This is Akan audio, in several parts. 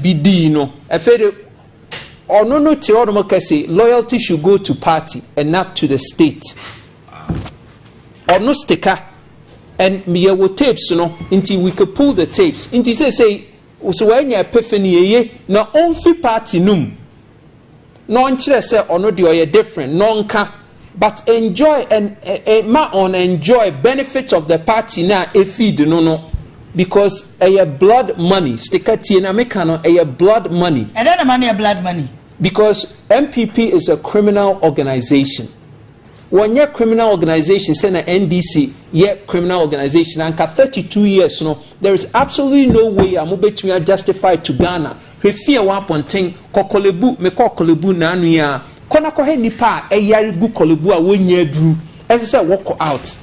bidino efede ono no te ono kase loyalty should go to party and not to the state. Ono sticker and me wo tapes no until we could pull the tapes until say so when you epiphany ye na onfi party num no nkyere say ono de oye different no nka but enjoy and ma on enjoy benefits of the party na e feed no because a blood money sticker tie na make no a blood money and then the money a blood money because MPP is a criminal organization. When your criminal organization send an NDC, yeah, criminal organization, and 32 years, no, there is absolutely no way I'm able to justify to Ghana. If you want pointing, kokolebu, me kokolebu na anuya, kona kohe nipa, yari gu kolebu a wenye drew, as I said, walk out.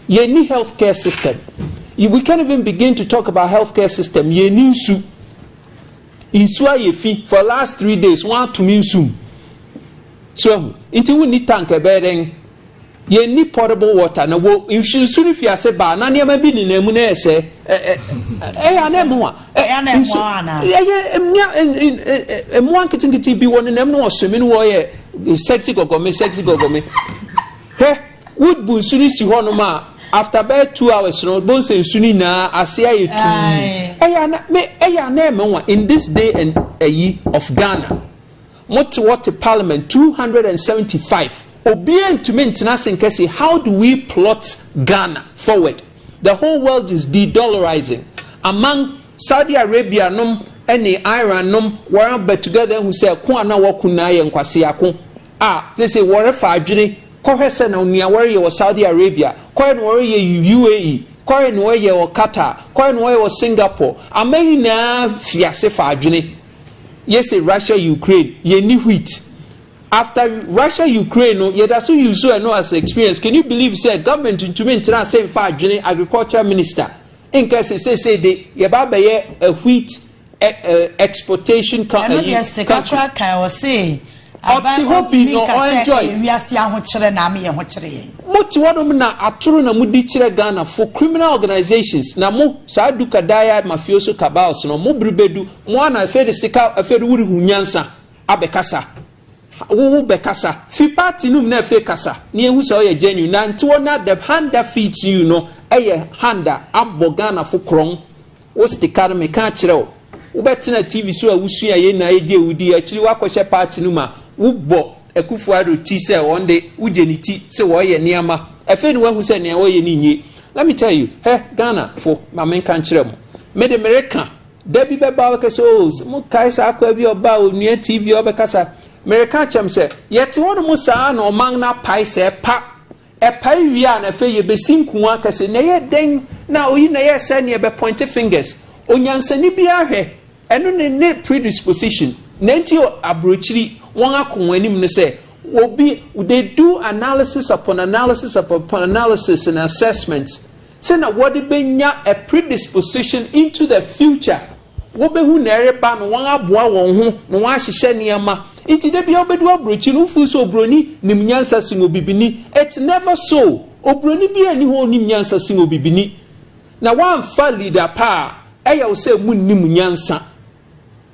Ye ni healthcare system. We can't even begin to talk about healthcare system. Ye ni insu. Insu a ye fi for the last 3 days, want to mean soon. So, until we need tank a bedding. Ye ni potable water na wo insu if you say ba na niam bi ni nemu na ese anemu emu ankitingiti bi won nemu no osumi no wo ye sexy gogome he would bu suni si ho no ma after about 2 hours no bon say suni na ase aye tu in this day and a year of Ghana what parliament 275 Obien to me international case, how do we plot Ghana forward? The whole world is de-dollarizing. Among Saudi Arabia num any Iran num were but together who say Kwana Wakunai and Kwasiako. They say whatever Ajini, Kohesen on Niawari or Saudi Arabia, Korean warrior UAE, Korean warrior or Qatar, Korean warrior or Singapore. Amerina Fiase Fajini. Yes, Russia, Ukraine, ye ni wheat. After Russia, Ukraine, no, yet as you so know as experience. Can you believe say government to me internal same far agriculture minister in case say they yabaye a wheat exportation country. Yes, the contract I was saying. Hobby no enjoy. We are seeing what children are me and what children. What na aturu na mudi chire Ghana for criminal organizations. Na mo sa duka daya mafioso cabals no mo bribedu mo na afede sika afede wuri hunyansa abekasa. Wo bekasa fi party num na fe kasa na ehu se oye genuine na nti na the hand that feeds you no eye handa abogana fo kron wo stikar me ka kire wo betina TV so awusu aye na eje wudi akiri wakɔhye party num a wo bo Akufo-Addo ti se onde ujeniti se wo ye niama efe ni wahu se ne wo ye ni nye. Let me tell you, Ghana for ma men kan kire mo me de America debi beba we kase o mo kai sa akwa bi oba o nua TV obekasa American cham say yet one mo saa na oman na pai se pa e pai wi na fe ye besinku akase na ye den na oyi na ye se ne be point fingers onyansani bi ahwe eno ne predisposition na nti abrochiri won akon anim ne say obi they do analysis upon analysis upon analysis and assessments say na what benya a predisposition into the future wo be hu na ereba no won aboa won ho no wa hihye niama. Inti de bia obedu obrochi no fu so obroni nimnyansa sin obibini. It's never so. Obroni bia ni ho nimnyansa sin obibini. Na wan fa leader pa eya wo se mu nimnyansa.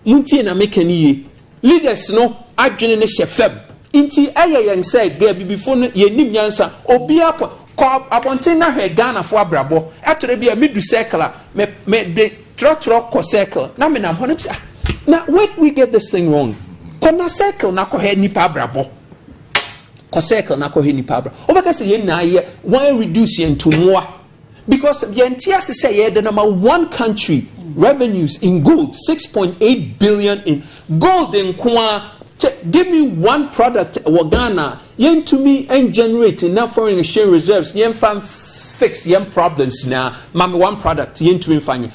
Muntie na mekani ye. Leaders no adwene ne hyefem. Inti eya yen say ga bibifo no ye nimnyansa. Obi apo abonten na hwe Ghana fo abrabo. Atore bia medu circle me de trotro ko circle. Na me na ho na where we get this thing wrong? Kona circle na kohe nipa brabo. Ko circle na kohe nipa brabo. Obeka se ye na ye why reduce ye to more? Because the entire say ye the number one country revenues in gold 6.8 billion in gold in kwa. Give me one product Ghana yen to me and generate enough foreign exchange reserves yen fam fix yen problems na mama one product yen to me fanya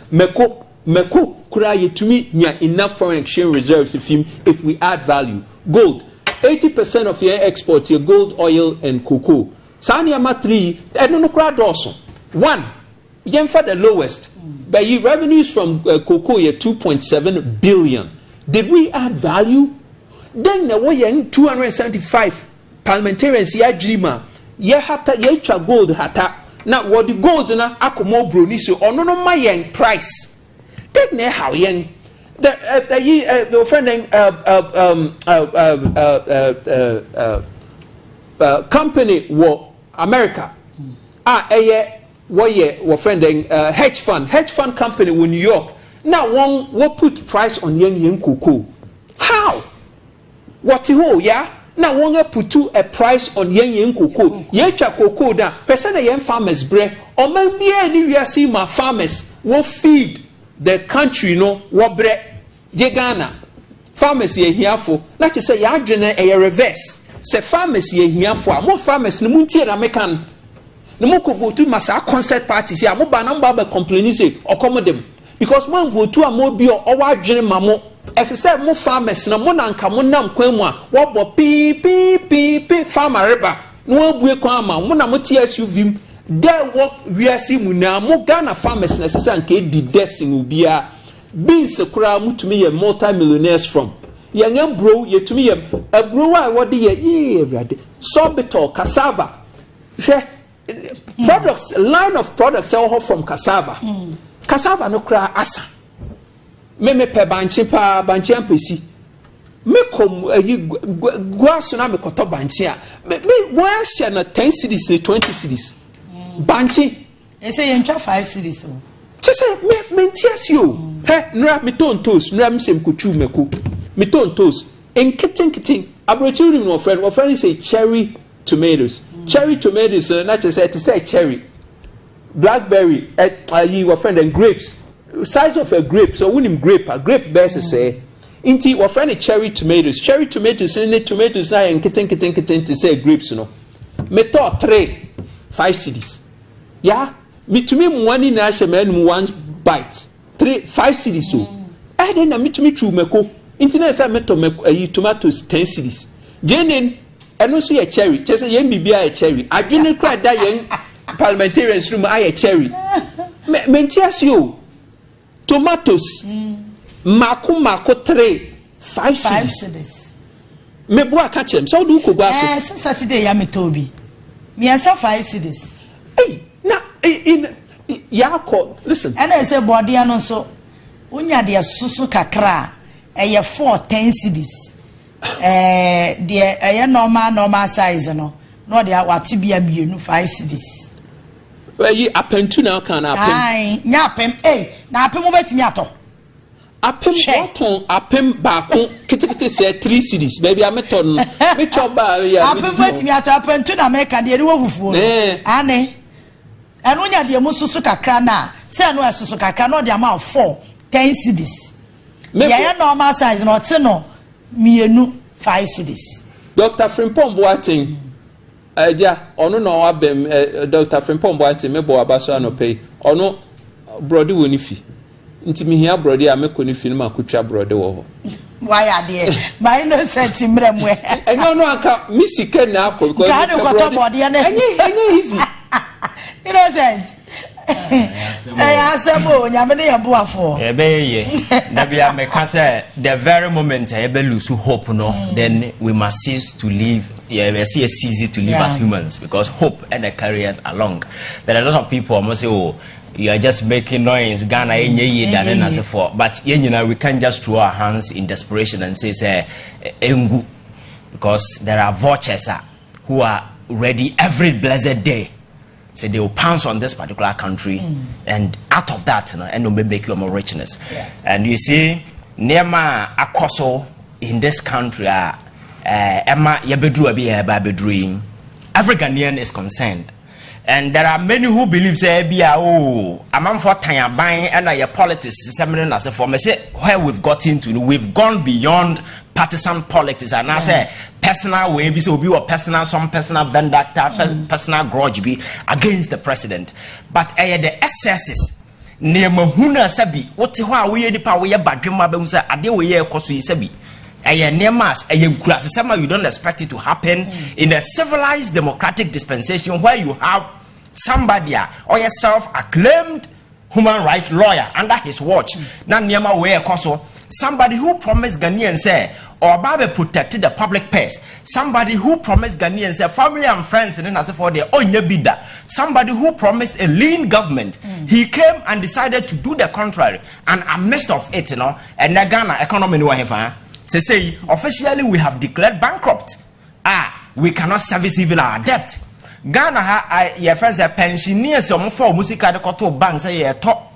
meko kura yetumi nya enough foreign exchange reserves if we add value. Gold 80% of your exports your gold, oil and cocoa. Sanyama 3 no kura doso 1 yen for the lowest but your revenues from cocoa ye 2.7 billion. Did we add value? Then na wo yen 275 parliamentarians ya dreamer ye hata ye twa gold hata na what the gold na akomo broni so ono no ma yen price. Take ne how yen the friend company wo America wo friend hedge fund company wo New York now one will put price on yen cocoa. How? What ho yeah? Now one put a price on yen cocoa. Yecha cocoa da person yen farmers bre or maybe any we see my farmers will feed the country no what bre Ghana. Farmers ye here for not to say ya a reverse. Say farmers ye here for more farmers no munti na mekan. No more vote masa concert parties ya mo ba number be complaining say or come them. Because man vote to a mobile or what dream mamo as I said more farmers na mo nanka mo nam kwan mu a wo bo pi farmer riba no abue kwan ma mo na mo TSUV there work we are see mu na mo Ghana farmers na sesa nka di desing obia beans kura mutumi ye multi-millionaires from yanga bro yetumi ye a bro wa wo de ye everade sorbitol cassava products line of products all from cassava. Cassava no kra asa me pe banchi pa banchi ampesi me kom guaso na me koto banchi a me wa hye na 10 cedis 20 cedis banchi e say you try 5 cedis o say me ntiasi o he nra me tontos nra me sem kutu meko me tontos enketen abrochiru no friend say cherry tomatoes cherry tomatoes na say cherry blackberry you were friend and grapes size of a grape so when him grape bears say inti were friend cherry tomatoes in tomatoes na and kitten to say grapes no me to 5 cedis yeah me to me money na she man one bite 5 cedis so then na me to me true meko inti na say me to tomatoes 10 cedis jenen eno so ye cherry just say yen bibia ye cherry adwene kra da yen parliamentarians room I cherry mentiasio tomatoes mako 5 cedis me bo aka chem so do ko gwa so Saturday ya metobi me answer 5 cedis na in yako listen and I say body ano so unya de susu kakra eye 10 cedis de eye normal size no de watibia mienu 5 cedis yi apentu na kan apem ai nya apem na apem obetimi ato apem boton apem baako kitikiti say 3 cedis baby ameton me choba ya apem obetimi ato apentu na me kan de wo fufuo ane enu nya de mususu kakra na say no asusu kakra no de ama 10 cedis ya normal size no te no mienu 5 cedis Dr. Frimpong Boateng ono no abem Dr. Frimpong Boateng me bo abaso anope ono brody woni fi nti me hia brody a me koni fi ma kutwa brody wo ho why are there my innocent mremwe enyo no aka misike na akọ because ka do ko to body na enye easy innocent asemo nyame ne yabo afo ebeye na bia me ka say the very moment ebe lose hope no then we must cease to live we see it's easy to live as humans because hope and a career along there are a lot of people almost say oh you are just making noise Ghana enye than as for but we can't just throw our hands in desperation and say engu because there are vultures who are ready every blessed day. So they will pounce on this particular country, and out of that, and will make you more richness. Yeah. And you see, Nema Akoso in this country, Emma Yabedru Abedruin, every Ghanaian is concerned. And there are many who believe, say, among for time buying and your politics, as a form, say, where we've got into, we've gone beyond partisan politics, and I say, personal way, so be personal, some personal vendetta, personal grudge be against the president. But the excesses, near Mahuna Sabi, what we the power, Badrimabumsa, Adewe Kosu Sabi. You don't expect it to happen in a civilized democratic dispensation where you have somebody or a self-acclaimed human rights lawyer under his watch. Now, Niama way koso somebody who promised Ghanaians say or Babe protected the public purse, somebody who promised Ghanaians say family and friends and then as for their own bidder, somebody who promised a lean government, he came and decided to do the contrary, and amidst of it, and the Ghana economy say officially we have declared bankrupt. We cannot service even our debt. Ghana your friends are pensioners for musica de koto bank say top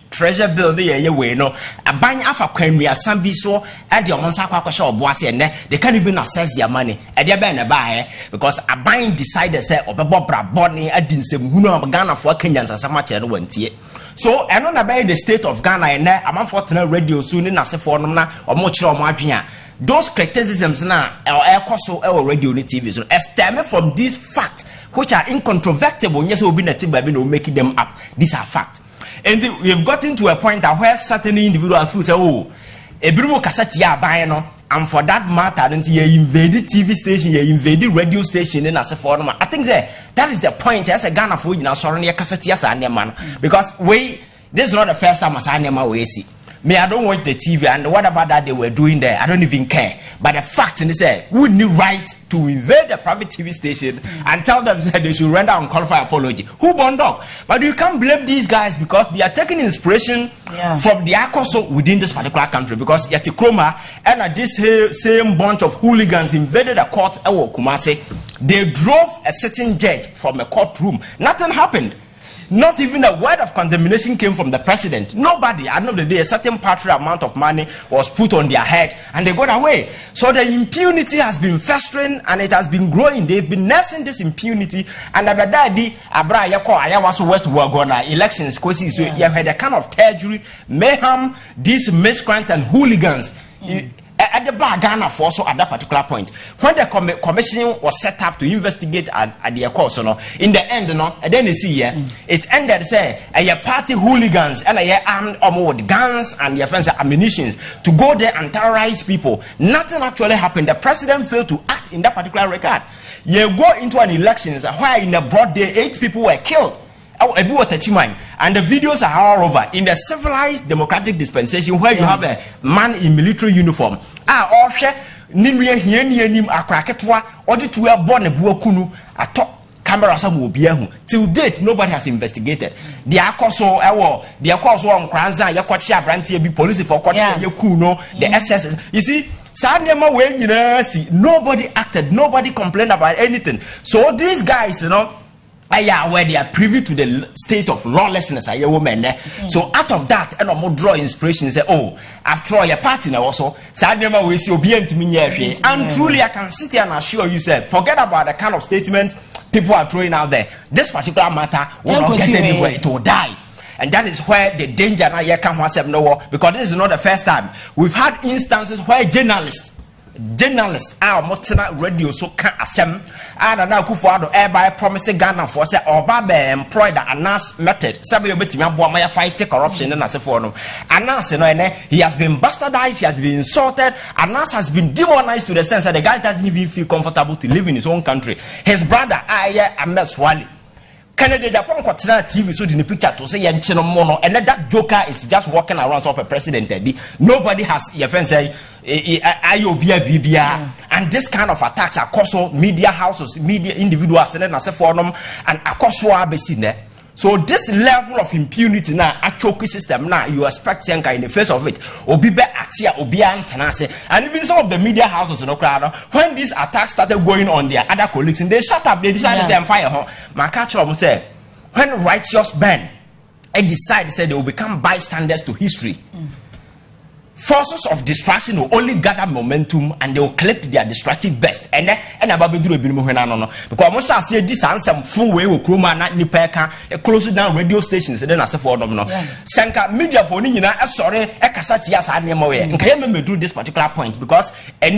treasure bill the way no a bank afa kwamria sambi so and your monsa kwakosha oboase and they can't even access their money and they ben buy because a bank decided say obebo bra boni adinsem hunu Ghana for Kenyans asama che no wantie. So eno na by the state of Ghana and am for radio soon na se for no na omo kire omo adwen. Those criticisms now are also our radio and TV so stemming from these facts which are incontrovertible. Yes, will be nothing by making them up. These are facts. And we have gotten to a point where certain individuals feel say, oh, a brumo cassette ya buy no, and for that matter, then you invaded TV station, you invaded radio station, and as a forum. I think that is the point. As a Ghana for you now, sorry, cassette yes, man, because this is not the first time as I we see. Me, I don't watch the TV and whatever that they were doing there, I don't even care. But the fact is, we need right to invade the private TV station and tell them that they should render unqualified apology. Who bond up? But you can't blame these guys because they are taking inspiration from the Akoso within this particular country. Because Yatikroma and this same bunch of hooligans invaded a court at Kumasi. They drove a certain judge from a courtroom. Nothing happened. Not even a word of condemnation came from the president. Nobody. At the end of the day, a certain paltry amount of money was put on their head and they got away. So the impunity has been festering and it has been growing. They've been nursing this impunity. And Abadadi, Abra Yako, Ayawaso West Wagona elections, because you had a kind of tertiary mayhem, these miscreants and hooligans. At the bar Ghana for so at that particular point when the commission was set up to investigate at the course in the end and then you see it ended say a party hooligans and a armed with guns and your friends ammunitions to go there and terrorize people. Nothing actually happened. The president failed to act in that particular regard. You go into an elections where in a broad day 8 people were killed. And the videos are all over in the civilized democratic dispensation where you have a man in military uniform. Nimye hieni nim akraketwa odi to wear born ebuokunu atop camera some will be till date nobody has investigated. The akoso the akoso on kranza yakwachi abrantie bi police for kwachi yakuno the SS. You see nobody acted, nobody complained about anything. So these guys, where they are privy to the state of lawlessness, so out of that, and more draw inspiration. Say, oh, after all, your party now also. And truly, I can sit here and assure you, say, forget about the kind of statement people are throwing out there. This particular matter will not get anywhere; it will die. And that is where the danger now here can because this is not the first time. We've had instances where journalists are motena radio so can asem and now Kufuado airby promising Ghana for say or babe employed the announce method sabi obetimi aboa my fight corruption and as for no announce he has been bastardized, he has been insulted, announce has been demonized to the sense that the guy doesn't even feel comfortable to live in his own country. His brother Ahmed Swali Canada Japan Quatina TV so in the picture to say mono and that joker is just walking around so a president. Nobody has your friend say and this kind of attacks are also media houses, media individuals and so this level of impunity now a choky system now you expect Senka in the face of it Obibe Atia Obian Tanase and even some of the media houses in Okra when these attacks started going on their other colleagues and they shut up, they decided to say and fire her. My catcher say when righteous men decide say they will become bystanders to history. Forces of distraction will only gather momentum and they will collect their destructive best. And about because most I say this and some full way will Kruma Nipeka close down radio stations and then I say for them no. Sanka media for Nina sorry Ekasatias and Nemoe and can me do this particular point because I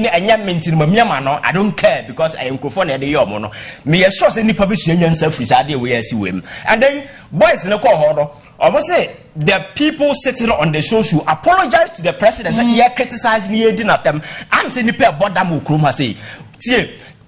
don't care because I am Kofon at the Yomono. Me a source any publishing and self reside where I see him. And then boys in a call almost say the people sitting on the show should apologize to the president. Say, criticizing me, at them. I'm saying, about them who Kroma say,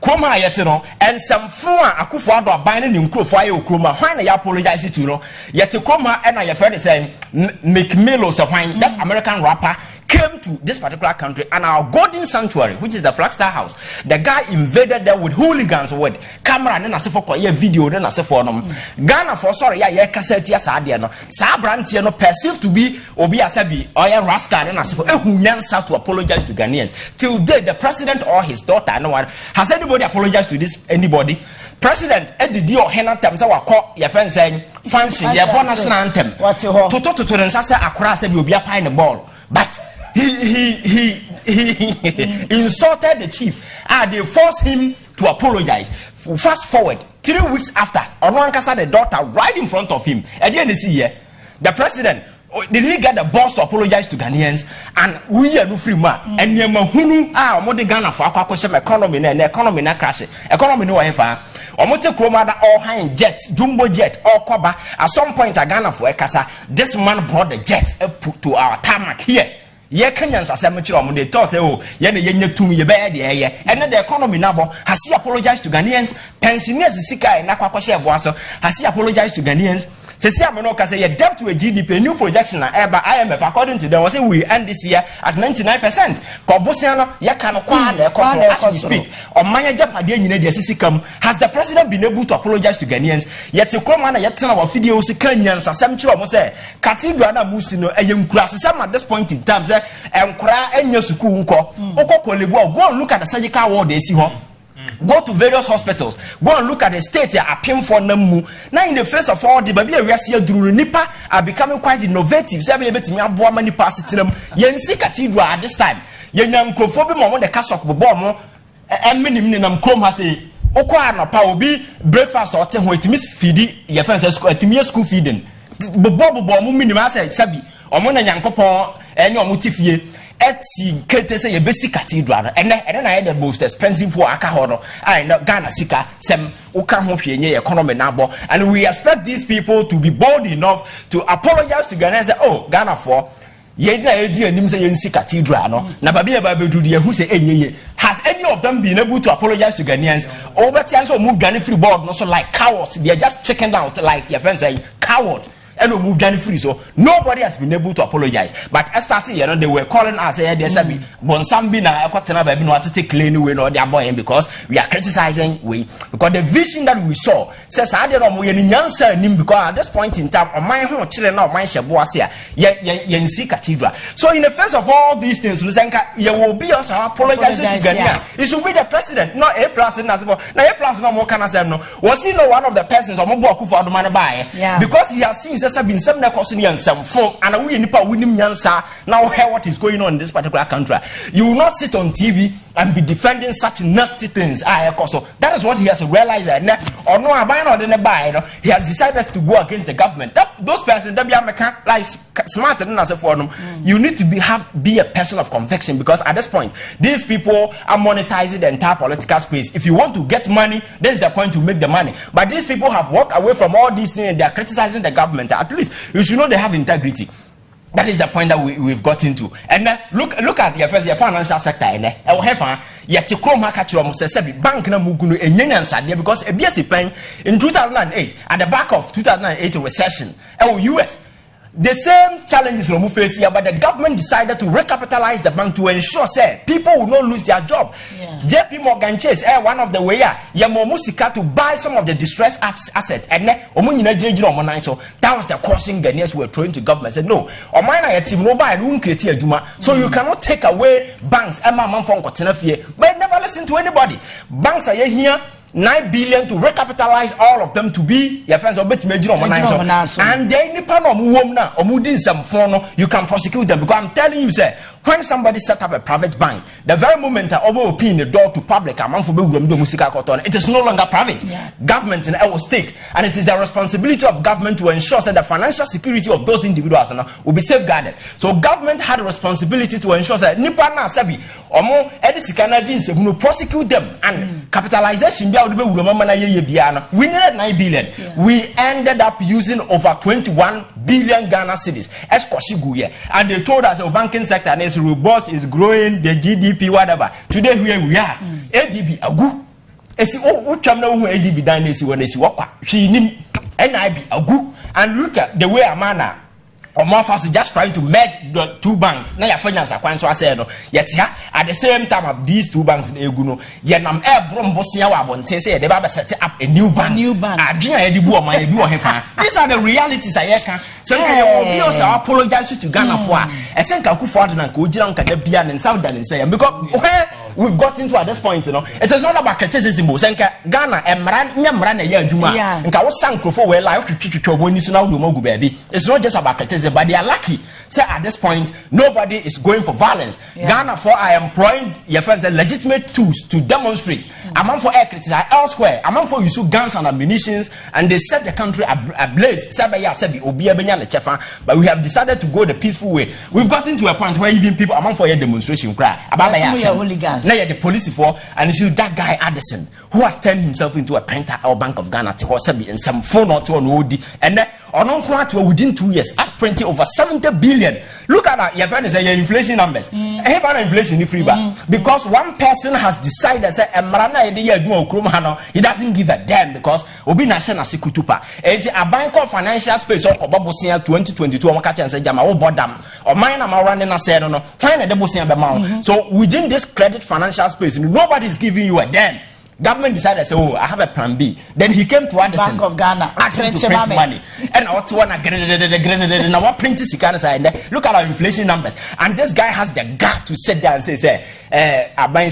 Kroma yetino, and some four Akufuado binding in Krofire Kroma. When I apologize to yet Kroma and I have heard the same McMillos of wine, that American rapper came to this particular country and our golden sanctuary, which is the Flagstaff House, the guy invaded there with hooligans with camera and then I say for video, then I say for Ghana for sorry, yeah, cassette, yes, I did no. Sabranti no perceived to be Obi Asabi or a rascal, and I say for Hunyansa to apologize to Ghanaians. Till date, the president or his daughter, no one has anybody apologized to this anybody. President Eddie Dio Henantem, so I call your friend saying, fancy, your bonus anthem. What's your to the Sasa across the Ubia pine the ball. But he insulted the chief. They forced him to apologize. Fast forward 3 weeks after, Onwankasa the daughter right in front of him. At the end of the year, the president did he get the boss to apologize to Ghanaians? And we are no free man. And we are more Ghana for our economy and economy na crash. Economy no ever. Omote Kromada all high jet, jumbo jet, or Koba. At some point, at Ghana for Ekasa, this man brought the jet to our tarmac here. Ye Kenyans as amateur on the thought, oh, Yen to me, bad, yeah, and then the economy now has he apologized to Ghanaians, pensioners, Sika, and Nakwasha Boaso, has he apologized to Ghanaians? Says Amanoka say a debt to a GDP, new projection by IMF, according to them, was we end this year at 99%. Kobosiano, Yakano as we speak. On my Japan, has the president been able to apologize to Ghanaians? Yet to come on, yet our videos, Kenyans, as some children say, Cathedral Musino, a young class, some at this point in time, and cry and Yosukunko, Oko, go and look at the surgical ward they see her. Go to various hospitals. Go and look at the state here. Appeal for Namu. Now, in the face of all the baby, we are through Nipa are becoming quite innovative. Say, baby, to me, I bought many passes to them. Yensi Cathedral at this time. Yenam Crophobi, Mamma, the Cassock, Bomo, and minimum Chrome has a Okoana Power be breakfast or 10 to Miss Fidi, your friends, to me, school feeding. Bobo, minimum, Sabi, or Mona Yankopon, and your Mutifie. Etsy Kate say a basic cathedral, and then I had the most expensive for Akahono. I know Ghana Sika, Sem Ukahopi economy number, and we expect these people to be bold enough to apologize to Ghana and say, oh, Ghana for Yedna idea Nimsa Yensi Cathedral, no, Nababia Babu to the who say any. Has any of them been able to apologize to Ghanaians? Over times or move Ghana free board, not so like cowards, they are just checking out like your friends say, coward. And we moved free, so nobody has been able to apologize. But I started, they were calling us here. They said, "Bonsambina, I got baby no to take clean away no their boy because we are criticizing we because the vision that we saw says I don't know we answer because at this point in time, on my home children now my shabuasia yensi cathedral." So in the face of all these things, Lusenka, you will be also apologizing to Ghana. It should be the president, not A plus. Now A plus no more can I say no. Was he not one of the persons or more for the money buy because he has seen. Have been some and some phone and we nipa winning yansa now hear what is going on in this particular country. You will not sit on TV and be defending such nasty things. So that is what he has realized. Or no, he has decided to go against the government. Those persons that be like smarter than us for them. You need to be a person of conviction because at this point these people are monetizing the entire political space. If you want to get money, that's the point to make the money. But these people have walked away from all these things and they are criticizing the government. At least you should know they have integrity. That is the point that we've got into. And look at your financial sector. Bank na mugunu enyenyansa because in 2008 at the back of 2008 recession, US. The same challenges we face here, but the government decided to recapitalize the bank to ensure say people will not lose their job. JP Morgan Chase, one of the way Yamomusika to buy some of the distressed assets, and that was the caution Ghanaians were throwing to government. Said no, or mine are team no buy and won't create a juma. So you cannot take away banks. But never listen to anybody. Banks are here. 9 billion to recapitalize all of them to be your friends or bet major and then you can prosecute them because I'm telling you, sir, when somebody set up a private bank, the very moment I open the door to public, it is no longer private. Government in our stake, and it is the responsibility of government to ensure that the financial security of those individuals will be safeguarded. So government had a responsibility to ensure that Nipana Sabi or more Edisi Canadians will prosecute them and capitalization. We needed 9 billion. We ended up using over 21 billion Ghana cedis. And they told us the banking sector is robust, is growing, the GDP, whatever. Today here we are. ADB agu. ADB dynasty when they see what she NIB agu. And look at the way Amana or more fast just trying to merge the two banks. Now your finance account so I said no. Yet at the same time of these two banks they go no. Yet I'm Brombosia Wabon say they baba set up a new bank. These are the realities I can. Some we also apologize to Ghana for. I think I could afford and go down Caribbean and South and say because we've got into at this point, you know. It is not about criticism. Ghana and it's not just about criticism, but they are lucky. Say at this point, nobody is going for violence. Ghana for I employing your friends legitimate tools to demonstrate. Among for air criticize elsewhere. Among for use guns and ammunition, and they set the country ablaze. But we have decided to go the peaceful way. We've gotten to a point where even people among for your demonstration cry about now the police for and it's that guy Addison who has turned himself into a printer or Bank of Ghana to and some phone or two on OD and then within 2 years as printing over 70 billion. Look at that. Your friend is your inflation numbers. Inflation free because one person has decided say he doesn't give a damn because obi national sikutupa. A bank of financial space or 2022 say jama bodam or mine am running a say no so within this credit financial space nobody is giving you a damn. Government decided, say, oh, I have a plan B. Then he came to Addison, Bank of Ghana, asking to print money. And I want to now what print is look at our inflation numbers. And this guy has the gut to sit there and say, I buy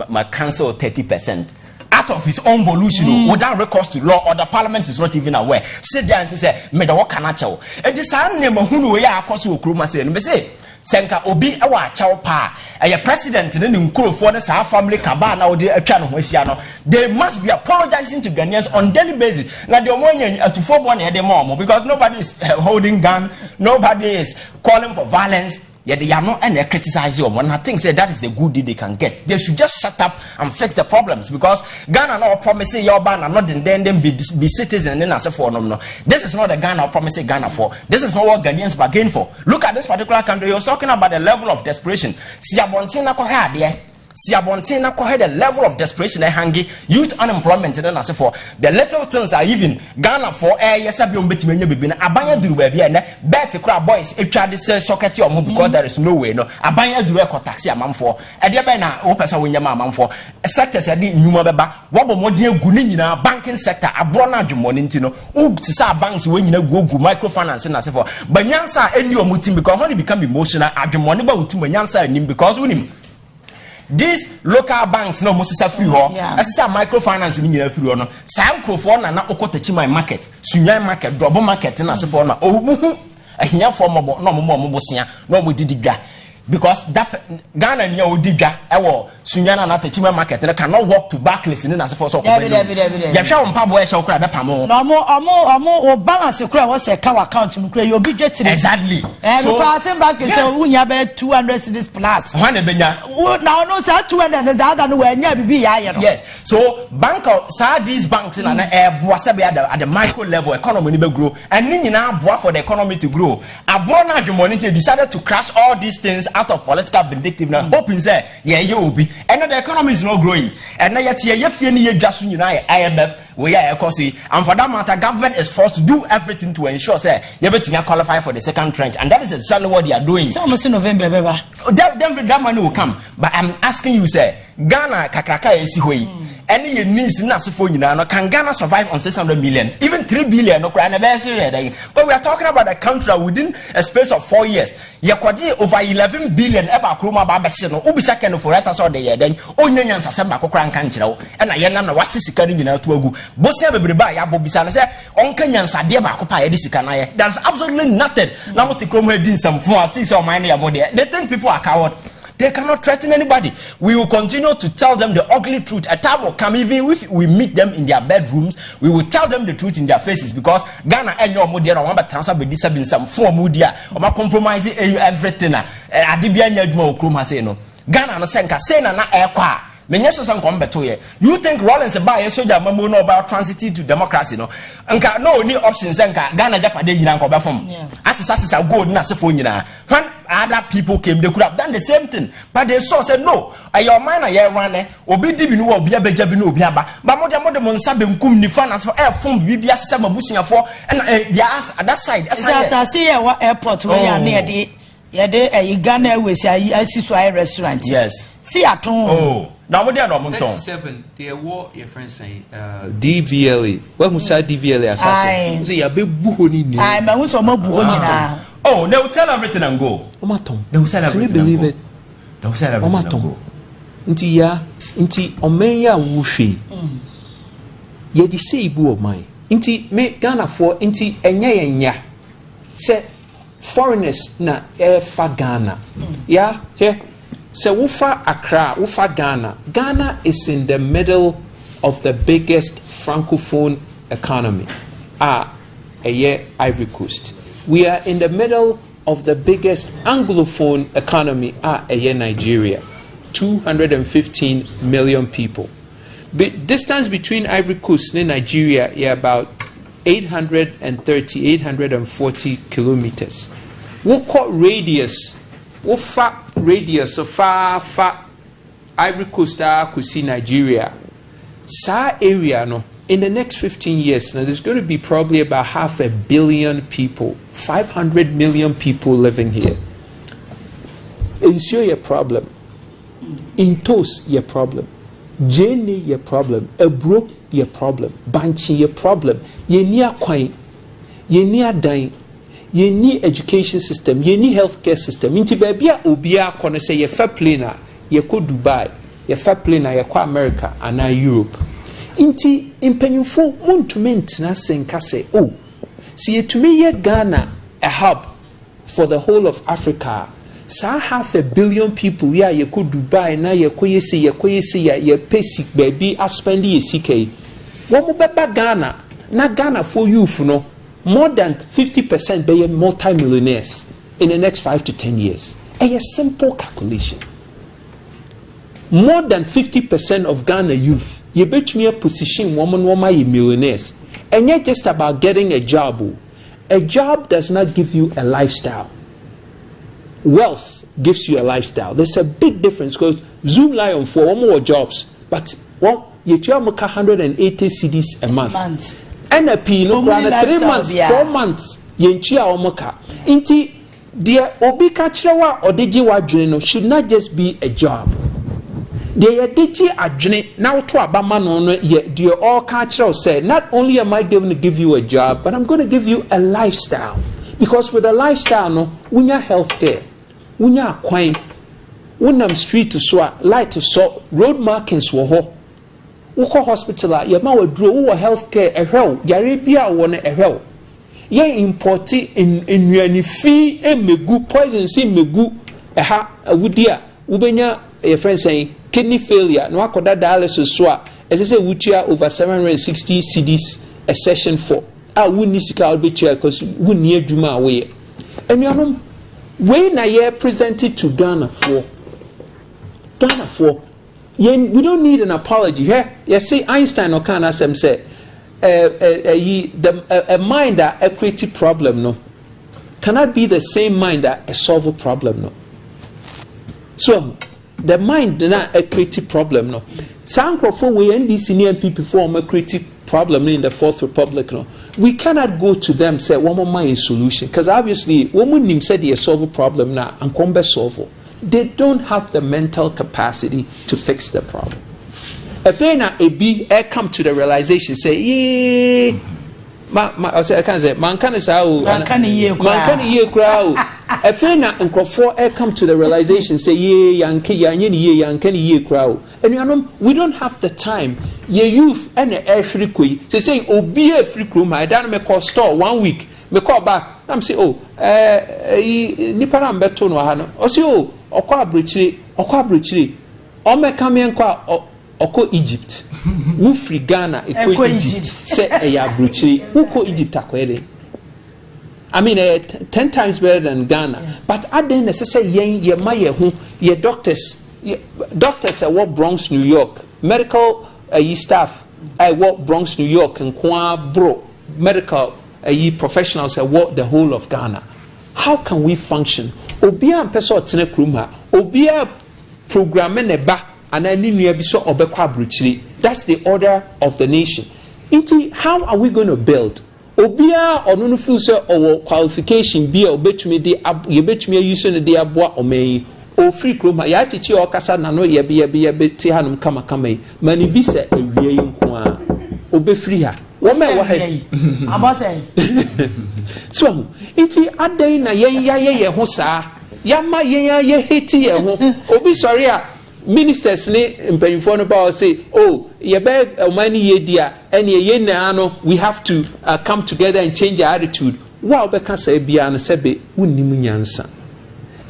my cancel 30%. Out of his own volition, without recourse to law, or the parliament is not even aware. Sit there and say, me the what can I tell? And this name who we are cause to Kruma say, Senka Obi Awa Chow Pa, a president in the Nkuro for the family Kabana or the Chano Wesiano. They must be apologizing to Ghanaians on daily basis. Now the Omonian to 4-1 at the moment because nobody is holding gun, nobody is calling for violence. Yet they are not and they criticize you. One thing say that is the good deed they can get. They should just shut up and fix the problems because Ghana not promising your ban and not then be citizens and then as a for no. This is not the Ghana promising Ghana for. This is not what Ghanaians bargain for. Look at this particular country. You're talking about the level of desperation. Siabontina koha there. Siabontina kohe the level of desperation they hangi youth unemployment and then as for the little things are even Ghana for yes betting abanya duru baby and bet crab boys if try to say socket or because there is no way no abanya duru ko taxi amam for e de be na o pesa wonya amam for sectors e di nyuma beba wo bo modern gu ni nyina banking sector abro na adwumone ntino o tisa banks we nyina gu microfinance na se for banyansa eni omutim because when you become emotional adwumone ba utim banyansa enim because unim. These local banks no Moses free ho. As say microfinance ni nyina free ho no. Sam crofo na okotachi my market. Sunyan market, double market na se for na ohu ahia for mo no mo bosia no mo dididwa. Because that Ghana near Odiga, our Sunyana Natachima market, and cannot walk to Barclays in the for so. Yasha Pabo shall cry the Pamo. No more or balance the crowd was a cow account to create your budget. Exactly. And so back is when you have 200 cities plus. Now, no, sir, 200 and the other way, never be. Yes. So, bank of these banks in an air at the micro level, economy will grow, and then now for the economy to grow. A born money decided to crash all these things out of political vindictiveness, hoping say, yeah, you will be. And the economy is not growing. And now yet, you just IMF, we are and for that matter, government is forced to do everything to ensure say you better qualify for the second tranche, and that is exactly what they are doing. So almost in November, that money will come. But I'm asking you, say, Ghana kakraka esi hoi. Any needs na sifo nyina can Ghana survive on 600 million, even 3 billion no cry na be sure. But we are talking about a country within a space of 4 years. Yakwaji over 11 billion eba kroma ba be se no obi second for right so de ye den onyanyan sasem ba kokra nka nkire wo e na ye nam na wase sika ni nyina to agu bosia bebreba ya bobisa na se onka nyansade ba kopa ye de sika na ye. There's absolutely nothing. Now what kroma edin some for ati say o man ya mo de. They think people are coward. They cannot threaten anybody. We will continue to tell them the ugly truth. A time will come, even if we meet them in their bedrooms, we will tell them the truth in their faces because Ghana and your modia or one transfer be disabled in some form media or compromising everything. Adibia Nyadmo Kruma say no. Ghana no senka say na airqua. Menye so san kombeto ye. You think Rollins buy a soldier mamu no about transiting to democracy no? Nka no ni options nka Ghana Japade nyina nko be form. Asisa gold na sefo nyina. When other people came, they could have done the same thing, but they said no. Your mind a year run obi di bi no obi abeja bi no obi aba. Ba mo de nsa be nkum ni finance for air form bibia sesa mabusia for and they ask at that side. As see airport where you near the Ghana we say I see so restaurant. Yes. See at home. Oh. Now what they are no 37 they war your friend saying DVLA. What who say DVLA assassin? Say ya be buho ni ni. I me so mo buho ni na. Oh, they will tell everything and go. They will sell everything. Can you believe it? They will sell everything and go. Inti omenya wuhwe. Ye di say ibu of mine. Inti me Ghana for inti enya. Say foreigners na fa Ghana. Yeah, yeah. So Wufa Accra, Wufa Ghana. Ghana is in the middle of the biggest francophone economy. Ivory Coast. We are in the middle of the biggest anglophone economy. Nigeria. 215 million people. The distance between Ivory Coast and Nigeria is about 840 kilometers. What call radius? What far radius so far Ivory Coast to see Nigeria? Sa area no. In the next 15 years, now there's going to be probably about 500 million people, 500 million people living here. Ensure your problem. Intos your problem. Jenny your problem. Ebro your problem. Banchi your problem. Ye near kwine. Ye near dying. Ye need education system. Ye need healthcare system. Inti babia obia kone say ye fair plane ye ko Dubai. Ye fair plane ye ko America and Europe. Inti impenyufo montume ntina senka say oh see yetumi ye Ghana a hub for the whole of Africa. Sa 500 million people ya ye ko Dubai na ye ko yesi ye pesi baby aspend ye CK. Wo mo beba Ghana na Ghana for youth no more than 50% be multi-millionaires in the next 5 to 10 years. A simple calculation. More than 50% of Ghana youth, you bet me a position woman millionaires. And yet just about getting a job. A job does not give you a lifestyle. Wealth gives you a lifestyle. There's a big difference because Zoom Lion for one more jobs, but well, you tell me 180 CDs a month. And a no 3 months, 4 months, yenchia omoka. Inti dear obika chrewa or dejiwa dreno should not just be a job. Dear deji adrene now to abama no ye dear all cultural said, not only am I going to give you a job, but I'm going to give you a lifestyle. Because with a lifestyle no, unya healthcare, unya kwine, unam street to swa, light to so, road markings wo Woko hospital ya ma wadro wo healthcare ehwew yarebia wo ne ehwew ye import in nuani fi emegu poison si megu eha awudia ubenya your friend saying kidney failure no akoda dialysis so a say wutua over 760 cedis a session for wunni sika obetua because wunni adwuma we enuanom we na ye presented to Ghana for we don't need an apology here. You see, Einstein or can ask him say, a mind that a creative problem no cannot be the same mind that a solve a problem no. So the mind not a creative problem no. Sankrofo we NDC NPP form a creative problem in the Fourth Republic no. We cannot go to them say one more my solution because obviously woman him said he solve a problem now and come be solve. They don't have the mental capacity to fix the problem. If they na come to the realization, say, yeah, I can't say, man can say, man can hear crowd. If they na come to the realization, say, yeah, yan crowd. And you know, we don't have the time. Ye youth and the air free quay, they say, oh, be a free crew, my dad may call store 1 week, me call back. I'm say, oh, nipa na mbeto no ha no. O say, oh, okwa abrichiri o me come kwa oko Egypt wo free Ghana eko Egypt say e abrichiri wo ko Egypt akwede I mean 10 times better than Ghana but aden say yen ye ma ye hu ye doctors doctors what Bronx, New York, medical staff what Bronx, New York, and bro medical professionals what the whole of Ghana. How can we function? Obia person tene kruma, obia programme neba anani nua bi so obekwa abrochiri. That's the order of the nation. Inti, how are we going to build? Obia ono no feel say or qualification bi obetumi de yebetumi use no de aboa omen o free kroma ya chichi o kasa na no yebe ti hanum kama mani visa awie nko a obe free ha wo me wo he abose so inti adai na ye ho saa yama ye heti ye ho obi sorry a ministers ni mpanyifo no ba say oh yebe omani ye dia ene ye na no we have to come together and change our attitude wa obeka say bia no sebe unnim nyansa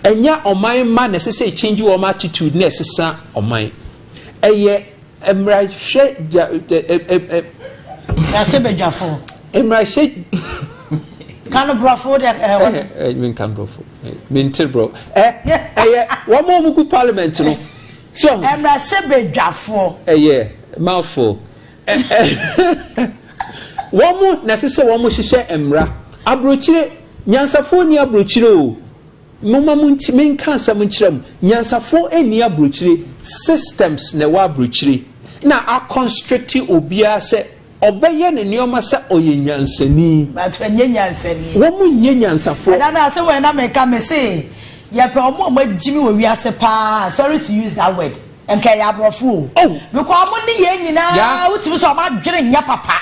enya oman ma na say change your attitude na sesa oman eye emra hwe ya sebe jafo emra hwe kan brofo de mean kan brofo mean til bro one more muku parliament no so emra sebe jafo mouthful womu na sese womu hihye emra abrochire nyansafo ni abrochire o mama munti menka sam nkyerem nyansafo eni abrochire systems na wa abrochire na a constrict obia se obeye ne nioma se oyenyansani but enyanyansani womu nyansafo and na se we na meka me say ye pe omo magimi wo wiase pa sorry to use that word okay ya brofo because mo ni ye nyina utimi so ma dwere nya papa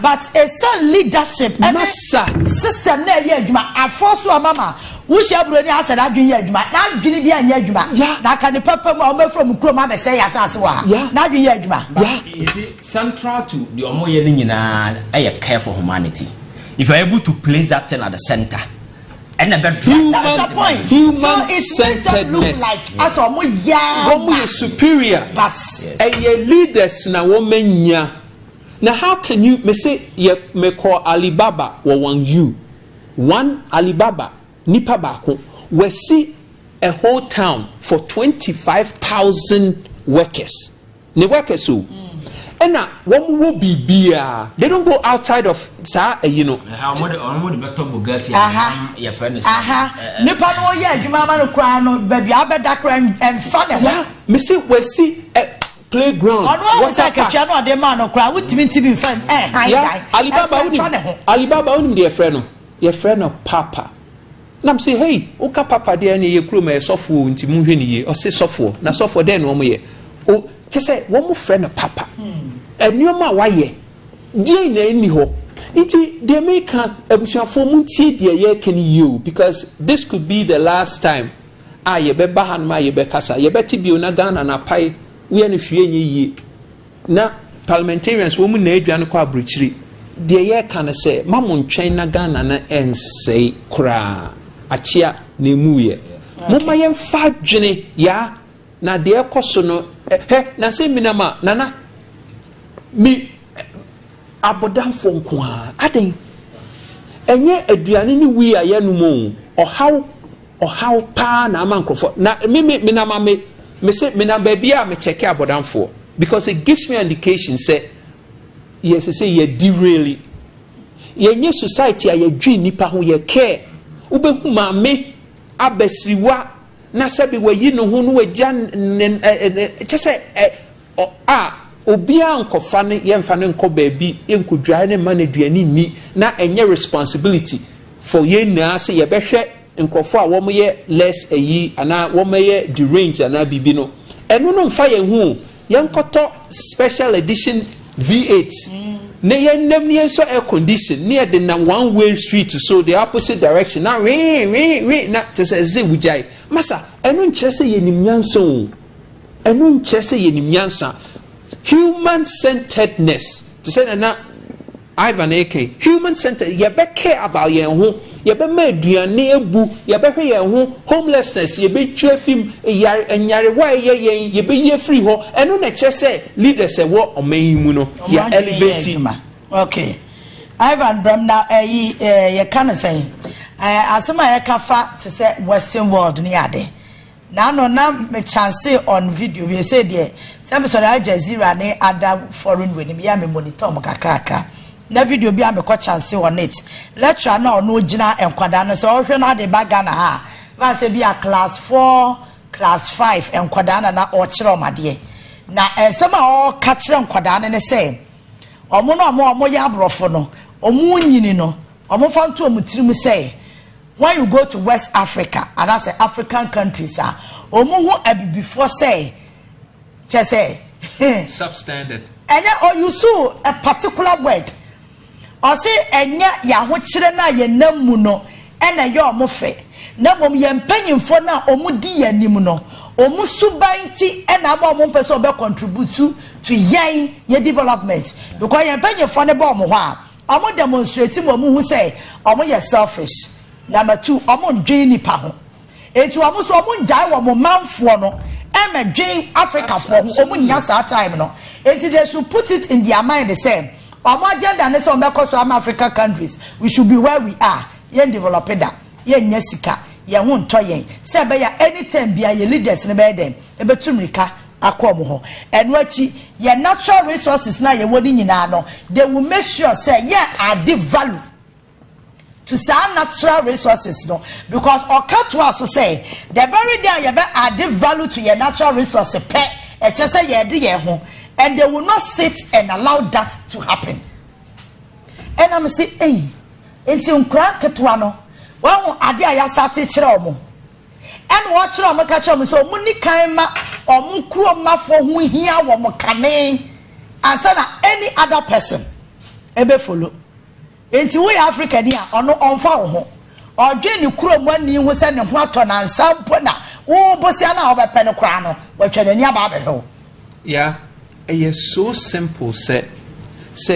but a son leadership and system na ye adwuma afoso amama wo hia bro ni asada adwen ye adwuma na adwene bia nya adwuma na ka ne papa mu o from krom abese ya sase wa na adwen ye adwuma you see central to the omo ye ni nyina care for humanity. If you are able to place that thing at the center and a better human-centeredness. Woman is superior. And your leaders na woman ya. Now how can you say me call Alibaba or one Alibaba nipa bako we see a whole town for 25,000 workers. Ne workers who and now one will be beer. They don't go outside of you know. How much better Bugatti? Your friend is Nipa no yeah, Jumama no crown, baby, I bet that crime and fun. Yeah, me see we see a playground. What like a channel de man no crown with me to be friend. Alibaba only dear friend, your friend of Papa. Nam say, hey, Oka Papa dear ni ye crew me software into moving ye or say software. Na software then one ye. Oh, just say one more friend of Papa. And you ma why dear na any ho. Iti the American ebusiafo muntie dear ye can you because this could be the last time. Ye be bahan ma ye be kasa ye be tibio na Ghana na pai we ani hwie ye na parliamentarians wo mu na aduane kwa abrochiri dear ye can say mamon twɛn na Ghana na ensei kra achia na emu ye moma ye fa dwene ya na de ekoso no na se minama nana mi abodamfo nko a aden enye aduane ni wi ayanu mo ohaw pa na amankrofo na me na ma me say me na bia me check abodamfo because it gives me an indication say yes say ye derail ye nye society aye dwi nipa ho ye care ubehu ma me abasriwa na sabi wayi no ho no wagya chese obia nkofa ne yemfa ne nko baabi enkudwa ne ma ne duani ni na enye responsibility for ye na say ye behwe nkrofo a wo ye less ana wo ye derange ana bibi no eno no mfa ye hu ye nkoto special edition V8 ne ye nam ne so air condition near the one way street so the opposite direction na na tese ze wujai masa eno nkyere se ye nimnyansa o eno nkyere se ye nimnyansa human centeredness to say na Ivan AK human centered ye be care about ye ho ye be ma aduane ebu ye be hwe ye ho homelessness ye be twafim enyare wa ye be ye free ho eno na kye say leaders e wo omanyimu no ye elevate okay Ivan Bremna ye can say asema ye kafa to say western world ni ade Now no me chance on video we say there some so Al Jazeera ne other foreign we me monitor mo kakra na video bi am ko chance on it lecture na no gina enkwada no so hwe na de baga na ha va say bi a class 4 class 5 enkwada na o kire omade na ensema o ka kire enkwada ne say omo no omo ya abrofo no omo nyini no omo fanto omutirim say when you go to West Africa and that's the African countries omo before say substandard enya or you saw a particular word or say enya ya ho kire na ye namu no ena ye omo fe na mom ye mpanyimfo na omo di yanim no omo subanti ena ba omo pese obe contribute to yen ye development because ye mpanyimfo ne ba omo ho a omo demonstrate mo hu say omo ye selfish. Number 2, omo dwen nipa ho. Etu omo so omo njai wo mo manfo no. E me dwen Africa for omo nya sa time no. Eti they should put it in their mind the same. Omo agenda ne so mbeko so African countries. We should be where we are. Yen develop da. Yen nya sika. Yen ho nto yen. Se be ya anytime bia ye leaders ne be dem. E betumrika akom ho. Enu achi ye natural resources na ye woni nyina no. They will make sure say ye add value to some natural resources, no, because or cut to us to say the very day you better add value to your natural resources, and they will not sit and allow that to happen. And I'm saying, hey, until Krakatuano, well, I started Chiromo, and watch on my catch on so Munikaima or Mukroma for who here or Mokane, and so any other person, ebe follow. Enti we Africa dia ono onfa wo ho odwe ni kuro mani hu se ne ho ato na nsampo na wo bosia na obepe ne kra no watwanani aba be. Yeah, is so simple say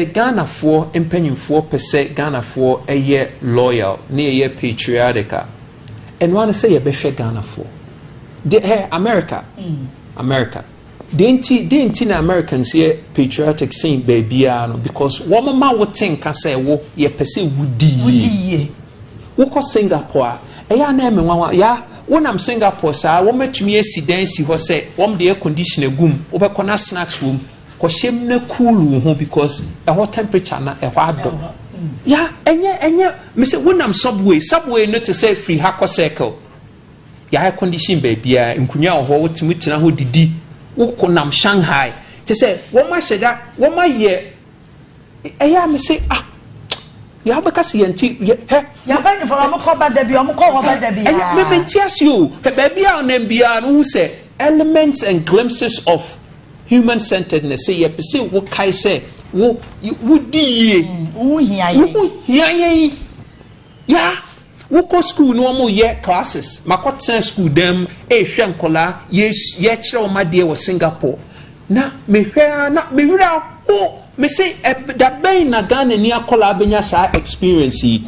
Ghana for empanyimfo pese Ghana for loyal ne patriotic and want to say be Ghana for hey America America Denti na Americans here patriotic saying baby no because one mama would think can say wo ye pese wudi wo ko Singapore ya na me nwa ya wonam Singapore sa wo metumi asidansi ho say wo de air conditioner gum wo be kona snacks room ko shem na cool ho because a hot temperature na e ho ado ya enye me say wonam subway no to say free hako circle ya air condition baby nkunya ho wotumi tena ho didi Ukonam Shanghai. They say, what my said that, what my year? I say, you have a cassianti, you're paying for a call by the you, baby, and then who say elements and glimpses of human centeredness. Say, you see what Kai say, would ye, yeah. Woko school normal year classes. Makot school them shankola ye chira ma dear was Singapore. Na me hwea na me wira oh me say that be na Ghana ni akola benya sa experience yi.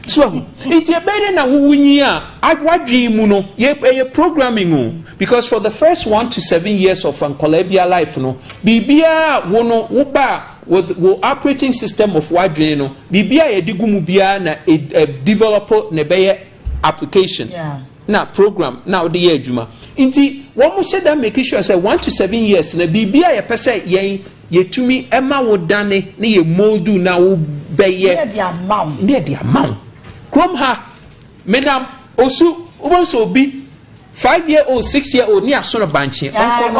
So it ye be na wuwunyi a adwadwe mu no ye programming o because for the first 1 to 7 years of Columbia life no bibia wo no wo ba with operating system of wadwe no bibia ye digumu bia na developer ne be application na program na ode ye adwuma nti wo mo she da make sure say 1 to 7 years na bibia ye pese ye tumi ema wo dane na ye moldu na wo be ye ne dia amount krom ha madam osu ubonso obi 5-year-old 6-year-old ni aso no banche onko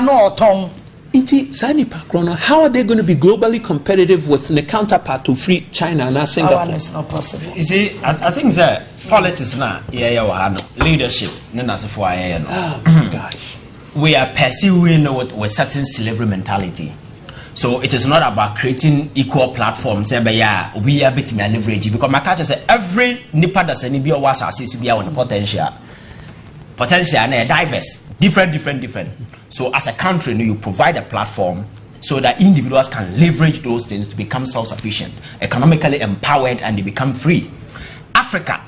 no oton Iti Sani Pakrono, how are they going to be globally competitive with the counterpart to free China and Singapore? It's not possible. You see, I think that politics now, leadership, oh my gosh. We are pursuing with certain slavery mentality. So it is not about creating equal platforms. We are betting leverage because my culture says every nipa that's any be was assist to be on the potential and diverse, different. So as a country, you provide a platform so that individuals can leverage those things to become self-sufficient, economically empowered, and they become free. Africa,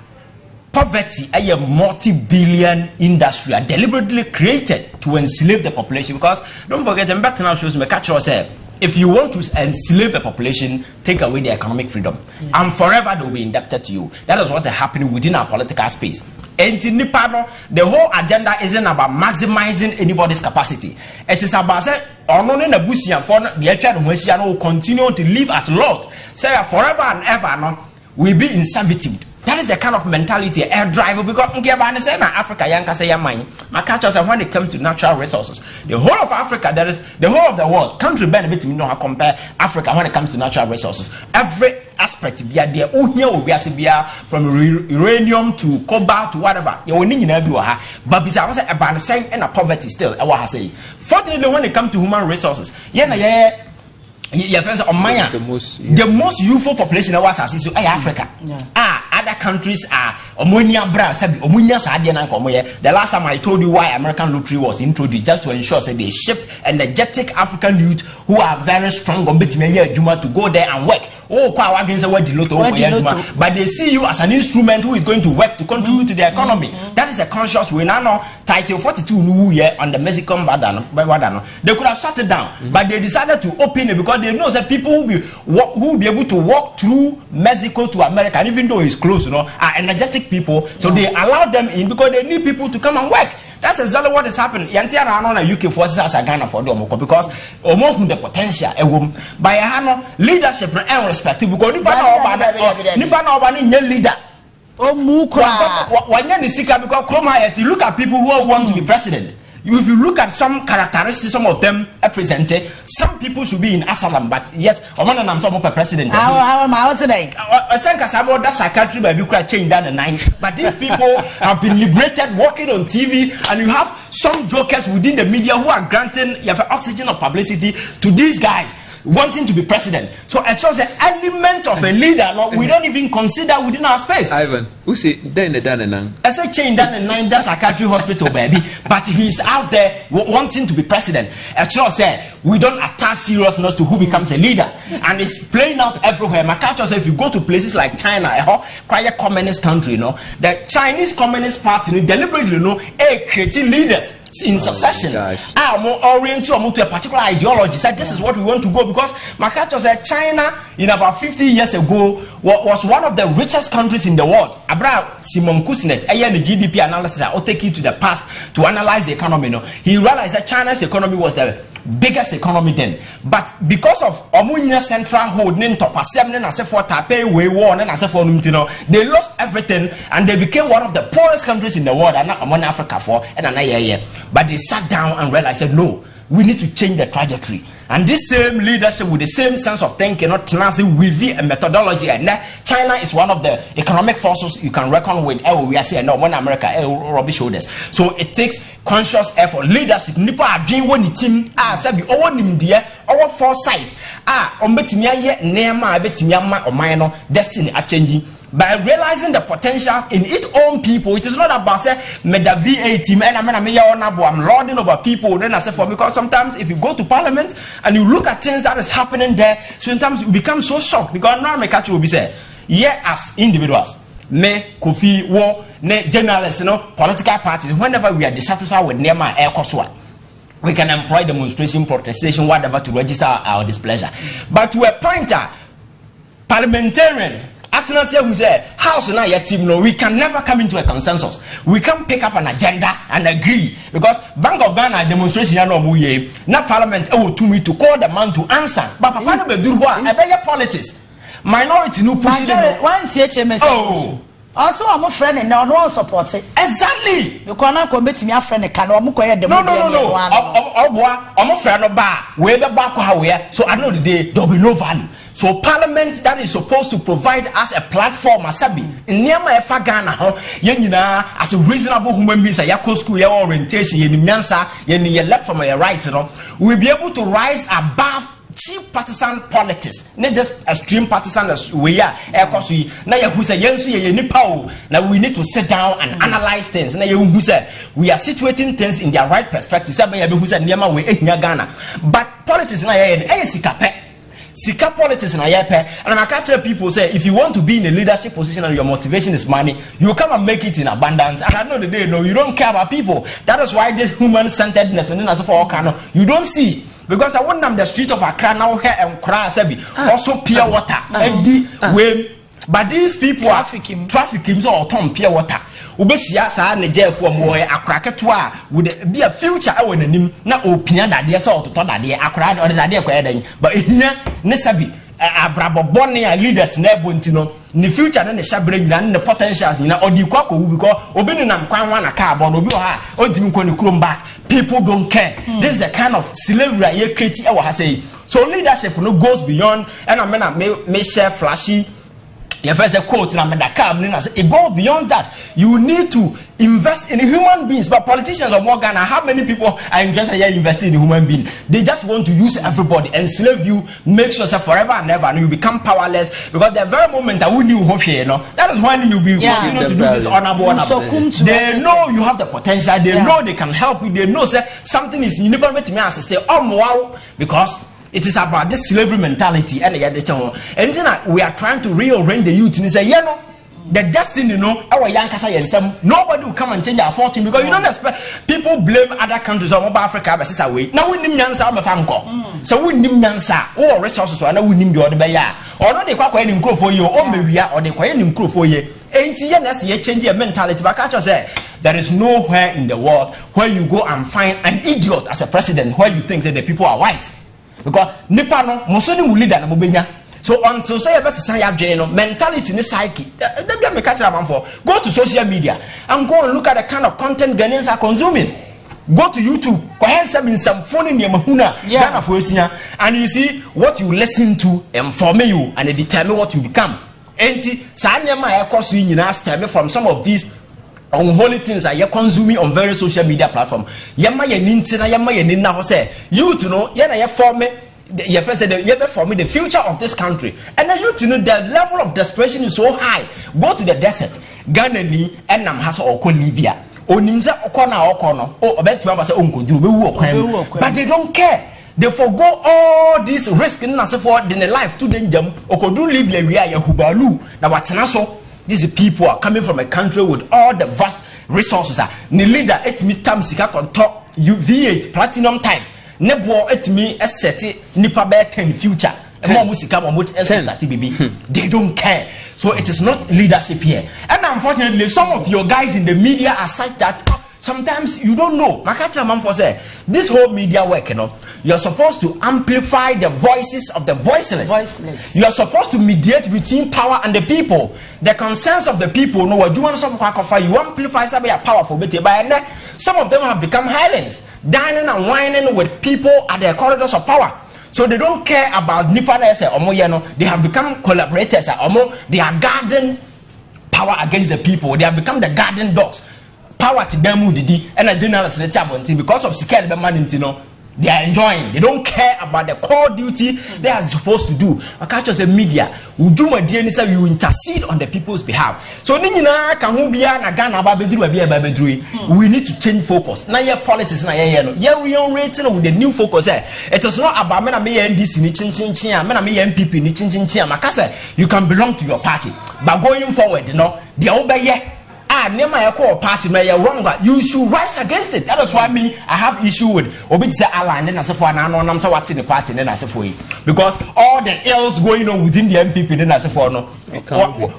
poverty, a multi-billion industry are deliberately created to enslave the population because don't forget, the back now shows me catch yourself. if you want to enslave a population, take away their economic freedom, and forever they will be indebted to you. That is what is happening within our political space. And in Nipano, the whole agenda isn't about maximizing anybody's capacity. It is about saying, the will continue to live as Lord. Say forever and ever, no, will be in servitude. That is the kind of mentality air driver, because Africa when it comes to natural resources, the whole of Africa, that is the whole of the world, country benefit me know how compare Africa when it comes to natural resources. Every aspect be there, from uranium to cobalt to whatever. You will need but besides a saying and a poverty still. Fortunately, when it comes to human resources, the most youthful population was Africa. Other countries are the last time I told you why American lottery was introduced, just to ensure that they ship energetic African youth who are very strong to go there and work. But they see you as an instrument who is going to work to contribute to the economy. That is a conscious way. Now, Title 42 on the Mexican border, they could have shut it down, but they decided to open it because they know that people who will be able to walk through Mexico to America, and even though it's close, are energetic people, so they allow them in because they need people to come and work. That's exactly what is happening. Yantia na no UK forces as a Ghana for them because the potential by leadership and respect because nipa na oba ni leader. Look at people who want to be president. If you look at some characteristics, some of them are presented. Some people should be in asylum, but yet, I'm talking about president. That psychiatry may be quite changed down the line. But these people have been liberated, working on TV, and you have some jokers within the media who are granting oxygen of publicity to these guys wanting to be president. So it shows the element of a leader we don't even consider within our space. Ivan, who say then I say change down the nine, that's a psychiatry hospital, baby. But he's out there wanting to be president. It shows we don't attach seriousness to who becomes a leader, and it's playing out everywhere. My culture says if you go to places like China, quite a communist country, the Chinese Communist Party deliberately creating leaders in succession are more oriented to a particular ideology. Said this is what we want to go, because Makato said China in about 50 years ago was one of the richest countries in the world. Abra Simon Kusnet, the GDP analysis, I'll take you to the past to analyze the economy. He realized that China's economy was the biggest economy then, but because of Omunya central holding top they lost everything and they became one of the poorest countries in the world, and among Africa but they sat down and realized, said, no, we need to change the trajectory. And this same leadership with the same sense of thinking, not with the methodology, and China is one of the economic forces you can reckon with. We are saying no, when America rubbish shoulders. So it takes conscious effort, leadership. Nipa are being one team. Sabi our nimdia, our foresight. Ombetimia ye nema betimia ma omayno destiny are changing. By realizing the potential in its own people. It is not about say me the VA team and I'm lording over people. Then I say for me, because sometimes if you go to parliament and you look at things that is happening there, sometimes you become so shocked, because now me catch you will be say, yeah, as individuals, me Kofi war ne journalists, political parties, whenever we are dissatisfied with Nema Air Koswa, we can employ demonstration, protestation, whatever to register our displeasure. But to a pointer, parliamentarians who say house and your team, we can never come into a consensus. We can't pick up an agenda and agree, because Bank of Ghana demonstration not parliament to me to call the man to answer. But Papa no do what? I beg your politics. Minority no push it. One CHMS. Oh. Also, I'm a friend and no one supports it. Exactly. You cannot commit me a friend. Can no. I'm a friend of bar. Way back so I know the day there will be no value. So parliament that is supposed to provide us a platform, asabi in Nema Efa Ghana, as a reasonable human being, say your school, your orientation, your nyansa, your left from your right, we'll be able to rise above cheap partisan politics, not just extreme partisan as we are. Now who say now we need to sit down and analyze things. Now who say we are situating things in their right perspective. But politics now Sika politics na yepe. And I can't tell people say if you want to be in a leadership position and your motivation is money, you come and make it in abundance. And at the end of the day, no, you don't care about people. That is why this human-centeredness and then as for all kind of you don't see. Because I want them the streets of Accra now here and cry also pure water. But these people trafficking so pure water. Ubesia sa ne jefo mo Accra ketwa would be a future I nim na opinion that they saw to that they Accra or that they but here ne sabi abrabobone leaders naebontino ne future na ne shabre nyina ne potentials nyina odi kwa ko because obinu nam kwan wa na car bon obi ha ontimi ko ne krom back. People don't care. This is the kind of slavery I create e wa say. So leadership no goes beyond and I mean may share flashy. If there's a quote, it goes beyond that. You need to invest in human beings. But politicians of more Ghana, how many people are interested in investing in human beings? They just want to use everybody, enslave you, make sure that forever and ever, and you become powerless. Because the very moment that we knew hope here, you know, that is when you will continue to do this honorable. They know you have the potential. They know they can help you. They know that something is you never met me as stay wow because. It is about this slavery mentality and then we are trying to rearrange the youth and say, the destiny, our young Kasa, nobody will come and change our fortune because you don't expect people blame other countries or Africa but away. Now we nim nyansa my famko. So we nim nyansa or resources or we nim the other beya. Or not they quite improve for you or maybe or they quite improve for you. Ain't you change your mentality, but catch say there is nowhere in the world where you go and find an idiot as a president where you think that the people are wise. Because nipa no mosoni mu leader na mobenya so until say best say adwen no mentality ni psyche dem me catch am for go to social media and go and look at the kind of content Ghanaians are consuming. Go to YouTube go ahead some phone in your mahuna Ghana for esia and you see what you listen to inform you and it determine what you become. Enti sa nyama e koso nyina stem from some of these unholy things are you consuming on various social media platforms. Yama ye nintina yama ye nina ho say you to know ye na ye form ye first say ye be for me the future of this country and then you to know the level of desperation is so high. Go to the desert Ghana ni enam ha so okọ Libya onimza okọ na okọ no o obetima ba say onkoduru be wu okwan but they don't care. They forgo all this risk in us for the life to danger okoduru Libya we are yahubalu na watena so. These people are coming from a country with all the vast resources. Ni leader etimi tam sika konto V8 platinum type. Nebo etimi eseti nipa be 10 future. Emo musika mo start BB. They don't care. So it is not leadership here. And unfortunately some of your guys in the media are such that sometimes you don't know. Makacha man for say this whole media work, you're supposed to amplify the voices of the voiceless. You are supposed to mediate between power and the people. The concerns of the people, what you want to you amplify some powerful but some of them have become highlands, dining and whining with people at their corridors of power. So they don't care about Nipa. They have become collaborators. They are guarding power against the people. They have become the guardian dogs. Power to them and a journalist because of security man they are enjoying. They don't care about the core duty they are supposed to do. I can't just say media. You intercede on the people's behalf. So we need to change focus. Now your politics now with the new focus. It is not about NDC you can belong to your party. But going forward, the party may wrong, you should rise against it. That is why I have issue with Obitse Allah and then I say for an so what's in the party then I say for because all the ills going on within the MPP then I say for no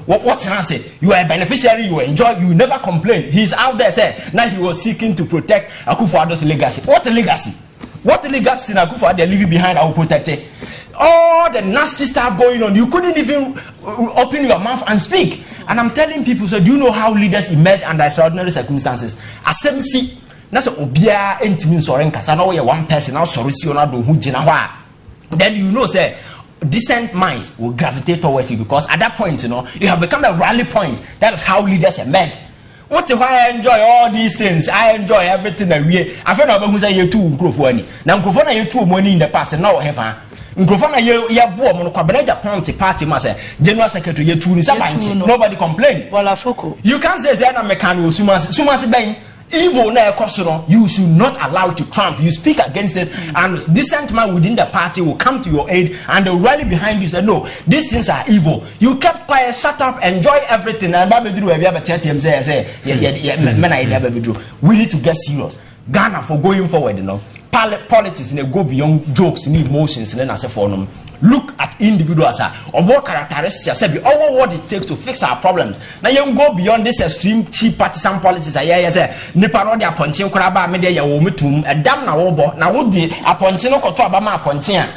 what's I say you are a beneficiary, you enjoy, you never complain. He's out there say now he was seeking to protect Akufo-Addo's legacy. What a legacy? What a legacy in Akufo-Addo they're leaving behind? I will protect it. All the nasty stuff going on, you couldn't even open your mouth and speak. And I'm telling people, so do you know how leaders emerge under extraordinary circumstances? Asemsi, that's obia intimin soren kasana we one person now sorry si ona do hu gina hwa. Then you know say decent minds will gravitate towards you because at that point, you have become a rally point. That is how leaders emerge. What if I enjoy all these things? I enjoy everything that we I feel about who say you too Nkrofo. Now Nkrofo na you too money in the past and now have Nkrofo ya buo mo kwa beneja party ma say general secretary you too ni sabanchi. Nobody complain. Wala foko. You can't say na mekano sumasi ben evil na ekosoro, you should not allow it to triumph. You speak against it, and decent man within the party will come to your aid and they'll rally behind you. Say no, these things are evil. You kept quiet, shut up, enjoy everything. And we need to get serious. Ghana for going forward, you know. Politics go beyond jokes and emotions and as a form. Look at individuals or more characteristics, what it takes to fix our problems. Now you go beyond this extreme cheap partisan politics. I say nipa no dia ponchen kraba media ya wo metum edam na wo bo na wo di aponchen no koto abama aponchen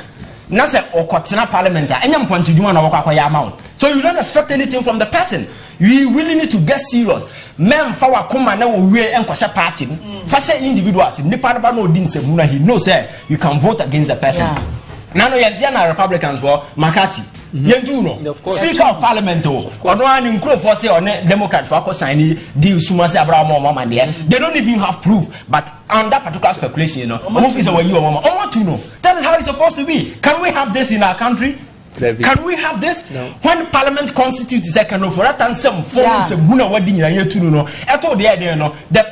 na se okotena parliament enya mponche dwuma na wo kwakoya amount. So you don't expect anything from the person. You really need to get serious. Men fa wakoma na wo we enkwasha party. Fasha individuals nipa no di nsemu na he knows you can vote against the person. Yeah. Now you're Republicans for McCarthy. Speaker of Parliament, or no one in Crow for say on Democrat for signing deal Sumasi Abraham or Mama there. They don't even have proof, but on that particular speculation, you know, to know. That is how it's supposed to be. Can we have this in our country? Can we have this? No. When Parliament constitutes second for that and some forms of Muna wedding here to know, I told the idea, the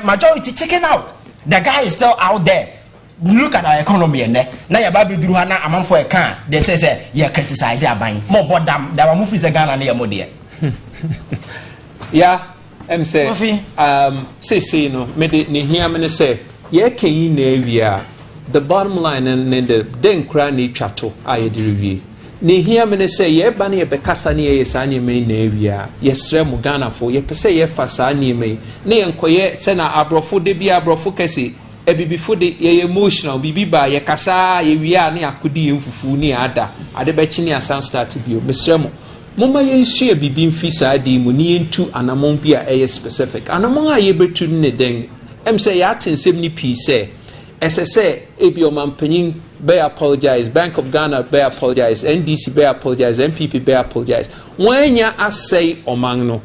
majority checking out. The guy is still out there. Look at our economy and now your baby drew a man for a car. They say, you criticize your buying more but damn that move is a gun near Modia. Yeah, I'm saying, say, no, made it near me say, yeah, can you navia the bottom line and the den cranny chatto, I review. Ni hear me say, ye bunny a becasani is any main navia, yes, Remugana for ye per se, ye fasani me, ne and coye, sena abrofu de be abrofocasi. Ebi before the emotional bibi ba ye kasa ye wia ne akudi mfufu ni ada ade be chini asan start bio mesremo moma ye nsu bibi mfisa adi mu ni entu anamon bia eye specific anamon a ye betu ne den em say ya tensem ni pi say ss ebi o mampanyin be apologize, Bank of Ghana be apologize, NDC be apologize, MPP be apologize when ya asay omang no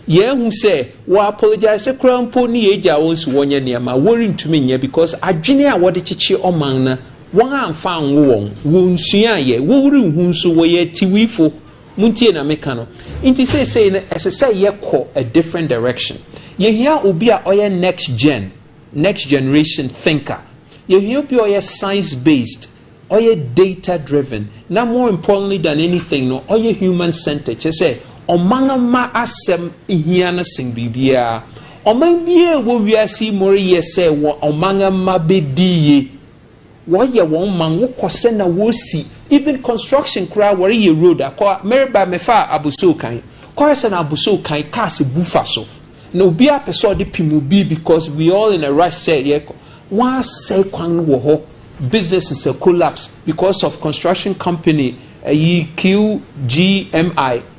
yeah, who say, well, apologize, a crampo ni eja wons one year, my worrying to me, because I junior what it chichi or mana, one found won shia ye, wooing whom so way tiwifo, munti and mecano. Inti saying, as I say, ye call a different direction. Ye here will be a next generation thinker. Ye here be a science based, or ye data driven, now more importantly than anything, no, or ye human centered. You say, Omanga ma asem ihiana sing bibia. Omanga wo wiasi mori ye say wo omanga ma bediye. Wo ye won man wo kwose na wo si. Even construction kra wori ye road akwa mereba mefa abuso kan. Kwa se na abuso kan cars bufa so. No bia peso de pimu bi because we all in a rush say ye. One say kwan wo ho. Business is a collapse because of construction company QGMI.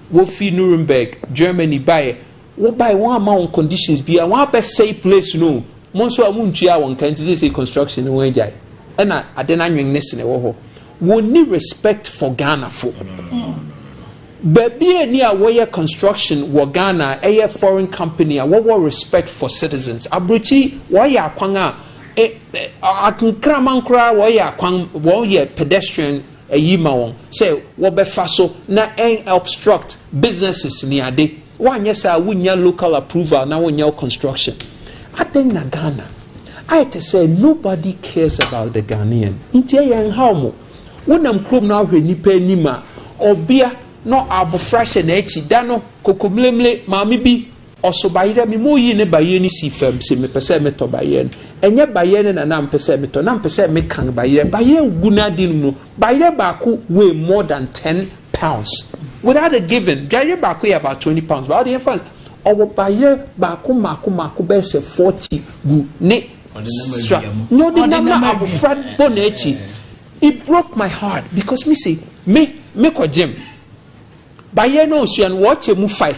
Wofi Nuremberg, Germany buy one amount conditions be a one best safe place no. Monso amuntia one can say construction no way jai. And I then I'm ness in a we need respect for Ghana for. But be near where construction wa Ghana a foreign company what respect for citizens. Abruchi why ya kwanga I can kramankra why ya kwang why pedestrian a yima say what be faso na en obstruct businesses ni ade one yes I wunya local approval now when your construction I think na Ghana I to say nobody cares about the Ghanaian intia yan how mo wonam krom na hwe nipa nima obia no abofrashe na echi dano kokomlemle maami bi osobayire mi mo yi ne baye ni si fam se me pese me to baye enye baye na na mpese me to na mpese me kan baye gunadin mu baye baako weigh more than 10 pounds without a given baye baako about 20 pounds but the difference owo baye baako mako be se 40 gu ne no the number abofra bonechi it broke my heart because me say me ko gym baye no so and watch mu 5